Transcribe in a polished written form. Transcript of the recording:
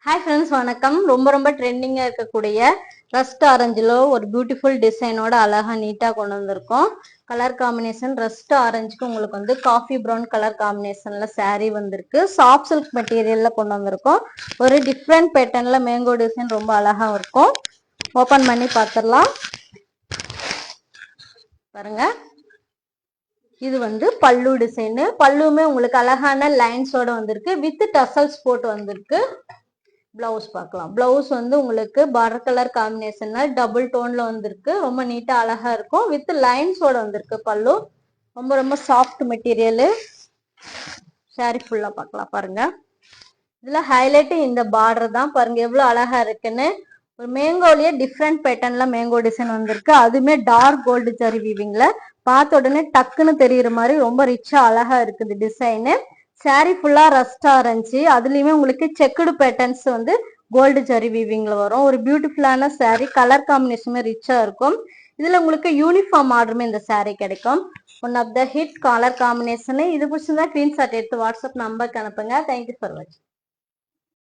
Hi friends, வணக்கம். ரொம்ப ட்ரெண்டிங்காக இருக்கக்கூடிய ரஸ்ட் ஆரஞ்சில் ஒரு பியூட்டிஃபுல் டிசைனோட அழகாக நீட்டாக கொண்டு வந்திருக்கோம். கலர் காம்பினேஷன் ரஸ்ட் ஆரஞ்சுக்கு உங்களுக்கு வந்து காஃபி ப்ரௌன் கலர் காம்பினேஷனில் சாரீ வந்திருக்கு. சாஃப்ட் சில்க் மெட்டீரியலில் கொண்டு வந்திருக்கோம். ஒரு டிஃப்ரெண்ட் பேட்டர்னில் மேங்கோ டிசைன் ரொம்ப அழகாக இருக்கும். ஓப்பன் பண்ணி பார்த்துடலாம். பாருங்க, இது வந்து பல்லு டிசைனு. பல்லுமே உங்களுக்கு அழகான லைன்ஸோட வந்திருக்கு. வித் டசல்ஸ் போட்டு வந்திருக்கு. பிளவுஸ் பார்க்கலாம். பிளவுஸ் வந்து உங்களுக்கு பார்டர் கலர் காம்பினேஷன்ல டபுள் டோன்ல வந்திருக்கு. ரொம்ப நீட்டா அழகா இருக்கும். வித் லைன்ஸோட வந்திருக்கு பல்லு. ரொம்ப சாஃப்ட் மெட்டீரியல். சாரி ஃபுல்லா பார்க்கலாம். பாருங்க, இதுல ஹைலைட் இந்த பார்டர் தான். பாருங்க எவ்வளவு அழகா இருக்குன்னு. ஒரு மேங்கோலயே டிஃப்ரெண்ட் பேட்டர்ன்ல மேங்கோ டிசைன் வந்திருக்கு. அதுமே டார்க் கோல்டு ஜரி வீவிங்ல பார்த்த உடனே டக்குன்னு தெரியுற மாதிரி ரொம்ப ரிச்சா அழகா இருக்குது டிசைனு. சாரி ஃபுல்லா ரஸ்ட் ஆரஞ்சு, அதுலயுமே உங்களுக்கு செக்குடு பேட்டர்ன்ஸ் வந்து கோல்டு ஜரி வீவிங்ல வரும். ஒரு பியூட்டிஃபுல்லான சாரி. கலர் காம்பினேஷனுமே ரிச்சா இருக்கும். இதுல உங்களுக்கு யூனிஃபார்ம் ஆர்டருமே இந்த சாரி கிடைக்கும். One of the hit colour combination. இது பிடிச்சிருந்தா ஸ்கிரீன்ஷாட் எடுத்து வாட்ஸ்அப் நம்பருக்கு அனுப்புங்க. தேங்க்யூ ஃபார் வாட்சிங்.